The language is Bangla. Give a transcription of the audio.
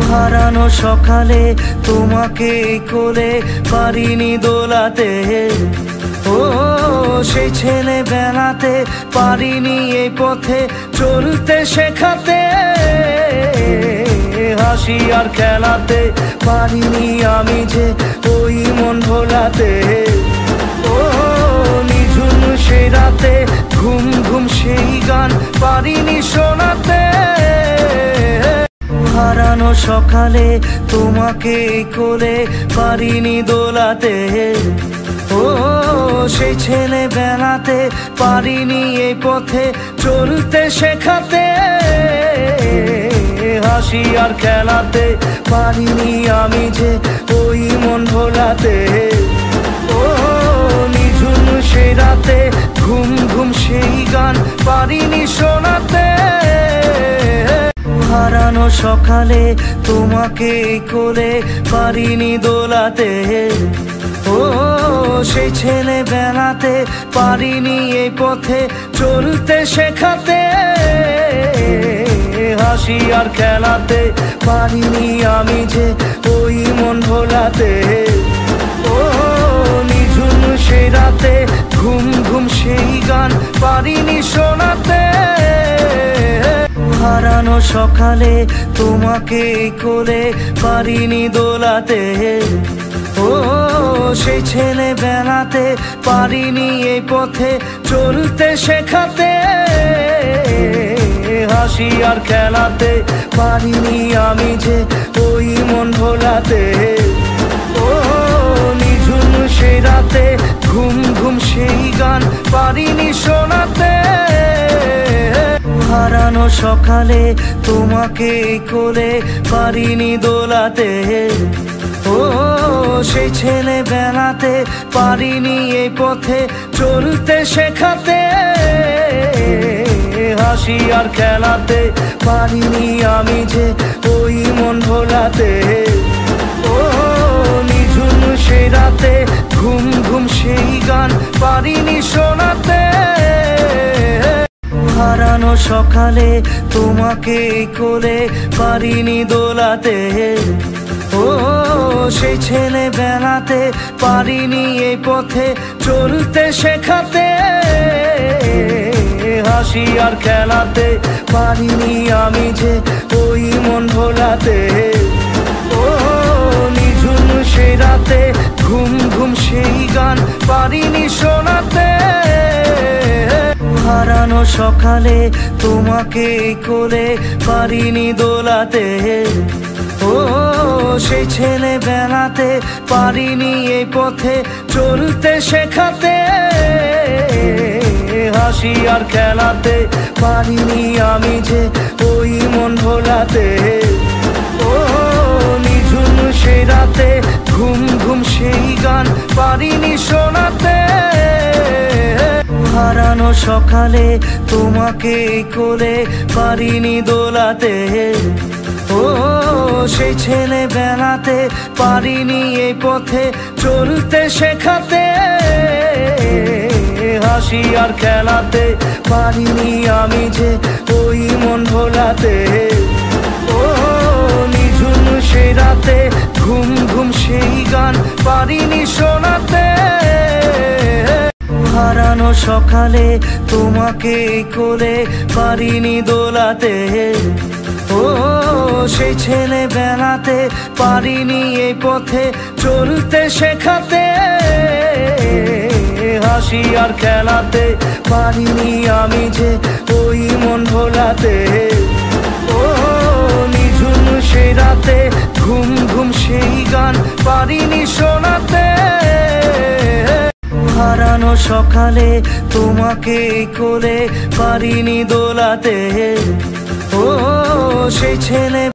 হারানো সকালে তোমাকে কোলে পারিনি দোলাতে, ও সেই ছেলে বেলাতে পারিনি এই পথে চলতে শেখাতে, হাসি আর খেলাতে পারিনি আমি যে ওই মন ভোলাতে, ও নিঝুম সেই রাতে ঘুম ঘুম সেই গান পারিনি শোনাতে। হারানো সকালে তোমাকে কোলে পারিনি দোলাতে, ও সেই ছেলে বেলাতে পারিনি এই পথে চলতে শেখাতে, হাসি আর খেলাতে পারিনি আমি যে ওই মন ভোলাতে, ও নিঝুম সেই রাতে ঘুম ঘুম সেই গান পারিনি শোনাতে। হারানো সকালে তোমাকে কোলে পারিনি দোলাতে, ও সেই ছেলে বেলাতে পারিনি এই পথে চলতে শেখাতে, হাসি আর খেলাতে পারিনি আমি যে ওই মন ভোলাতে, ও নিঝুম সেই রাতে ঘুম ঘুম সেই গান পারিনি শোনাতে। হারানো সকালে তোমাকে কোলে পারিনি দোলাতে, ও সেই ছেলে বেলাতে পারিনি এই পথে চলতে শেখাতে, হাসি আর খেলাতে পারিনি আমি যে ওই মন ভোলাতে, ও নিঝুম সেই রাতে ঘুম ঘুম সেই গান পারিনি শোনাতে। হারানো সকালে তোমাকে কোলে পারিনি দোলাতে, ও সেই ছেলে বেলাতে পারিনি এই পথে চলতে শেখাতে, হাসি আর খেলাতে পারিনি আমি যে ওই মন ভোলাতে, ও নিঝুম সেই রাতে ঘুম ঘুম সেই গান পারিনি শোনাতে। হারানো সকালে তোমাকে কোলে পারিনি দোলাতে, ও সেই ছেলে বেলাতে পারিনি এই পথে চলতে শেখাতে, হাসি আর খেলাতে পারিনি আমি যে ওই মন ভোলাতে, ও নিঝুম সেই রাতে ঘুম ঘুম সেই গান পারিনি শোনাতে। হারানো সকালে তোমাকে কোলে পারিনি দোলাতে, ও সেই ছেলে বেলাতে পারিনি এই পথে চলতে শেখাতে, হাসি আর খেলাতে পারিনি আমি যে ওই মন ভোলাতে, ও নিঝুম সেই রাতে ঘুম ঘুম সেই গান পারিনি শোনাতে। হারানো সকালে তোমাকে কোলে পারিনি দোলাতে, ও সেই ছেলে বেলাতে পারিনি এই পথে চলতে শেখাতে, হাসি আর খেলাতে পারিনি আমি যে ওই মন ভোলাতে, ও নিঝুম সেই রাতে ঘুম ঘুম সেই গান পারিনি শোনাতে। হারানো সকালে তোমাকে কোলে পারিনি দোলাতে, ও সেই ছেলে বেলাতে পারিনি এই পথে চলতে শেখাতে, হাসি আর খেলাতে পারিনি আমি যে ওই মন ভোলাতে, ও নিঝুম সেই রাতে ঘুম ঘুম সেই গান পারিনি শোনাতে। হারানো সকালে তোমাকে কোলে পারিনি দোলাতে, ও সেই ছেলে